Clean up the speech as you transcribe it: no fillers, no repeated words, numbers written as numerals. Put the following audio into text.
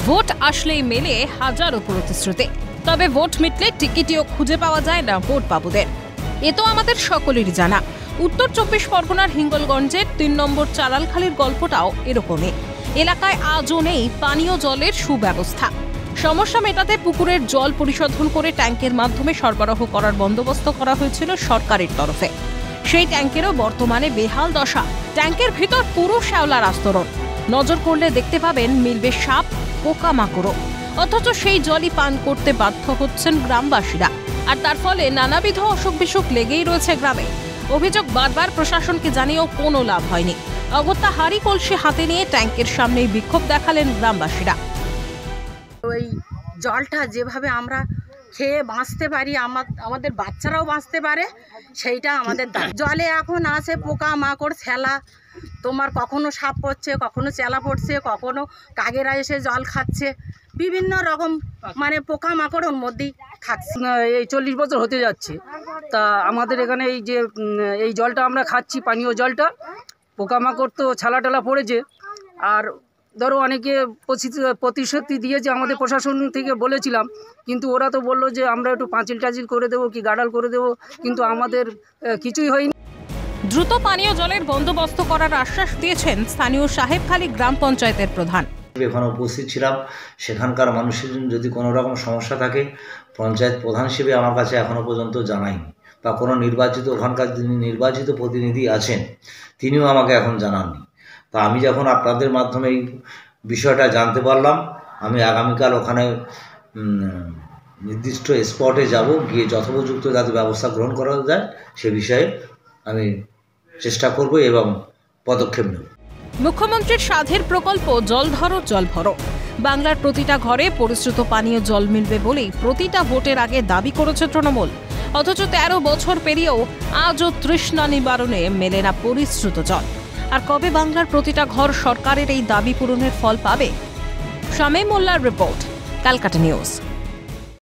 Vote আসলেই মেলে হাজারো প্রতিশ্রুতি, তবে ভোট মিটলে টিকিটিও খুঁজে পাওয়া যায় না ভোট বাবুদের। এ তো আমাদের সকলেরই জানা। উত্তর 24 পরগনার হিঙ্গলগঞ্জের 3 নম্বর চারালখালির গল্পটাও এরকমই। এলাকায় আজও নেই পানীয় জলের সুব্যবস্থা। সমস্যা মেটাতে পুকুরের জল পরিশোধন করে ট্যাঙ্কের মাধ্যমে সরবরাহ করার বন্দোবস্ত করা হয়েছিল সরকারের তরফে। সেই ট্যাঙ্কেরও বর্তমানে বেহাল দশা। ট্যাঙ্কের ভিতর পুরো শ্যাওলার আস্তরণ। নজর করলে দেখতে পাবেন মিলবে সাপ, পোকামাকড়ও। অথচ সেই জলই পান করতে বাধ্য হচ্ছেন গ্রামবাসীরা, আর তার ফলে নানাবিধ অসুখ বিসুখ লেগেই রয়েছে গ্রামে। অভিযোগ বারবার প্রশাসনকে জানিয়েও কোনো লাভ হয়নি। অগত্যা হাঁড়ি কলসি হাতে নিয়ে ট্যাঙ্কের সামনেই বিক্ষোভ দেখালেন গ্রামবাসীরা। ওই জলটা যেভাবে আমরা খেয়ে বাঁচতে পারি, আমাদের বাচ্চারাও বাঁচতে পারে, সেইটা আমাদের দাবি। জলে এখন আছে পোকা মাকড় ছেলা, তোমার কখনো সাপ পড়ছে, কখনো চেলা পড়ছে, কখনো কাকেরা এসে জল খাচ্ছে, বিভিন্ন রকম মানে পোকা মাকড় ওর মধ্যেই থাকছে। এই 40 বছর হতে যাচ্ছে, তা আমাদের এখানে এই জলটা আমরা খাচ্ছি, পানীয় জলটা, পোকামাকড় তো ছালা টালা পড়েছে। আর ধরো অনেকে প্রতিশ্রুতি দিয়েছে, আমাদের প্রশাসন থেকে বলেছিলাম, কিন্তু ওরা তো বললো যে আমরা একটু পাঁচিল টাচিল করে দেবো কি গাডাল করে দেবো, কিন্তু আমাদের কিছুই হয়নি। দ্রুত পানীয় জলের বন্দোবস্ত করার আশ্বাস দিয়েছেন স্থানীয় সাহেবখালী গ্রাম পঞ্চায়েতের প্রধান। এখানে উপস্থিত ছিলাম, সেখানকার মানুষের যদি কোনো রকম সমস্যা থাকে পঞ্চায়েত প্রধান হিসেবে আমার কাছে এখনও পর্যন্ত জানায়নি, বা কোনো ওখানকার যিনি নির্বাচিত প্রতিনিধি আছেন তিনিও আমাকে এখন জানাননি। তা আমি যখন আপনাদের মাধ্যমে এই বিষয়টা জানতে পারলাম, আমি আগামীকাল ওখানে নির্দিষ্ট স্পটে যাব, গিয়ে যথোপযুক্ত যাতে ব্যবস্থা গ্রহণ করা যায় সে বিষয়ে আমি চেষ্টা করব এবং পদক্ষেপ নেব। মুখ্যমন্ত্রীর সাধের প্রকল্প জল ধরো জল ভরো। বাংলার প্রতিটা ঘরে পরিশ্রুত পানীয় জল মিলবে বলেই প্রতিটা ভোটের আগে দাবি করেছে তৃণমূল। অথচ 13 বছর পেরিয়েও আজও তৃষ্ণা নিবারণে মেলে না পরিশ্রুত জল। আর কবে বাংলার প্রতিটা ঘর সরকারের এই দাবি পূরণের ফল পাবে? শামীম মোল্লার রিপোর্ট, ক্যালকাটা নিউজ।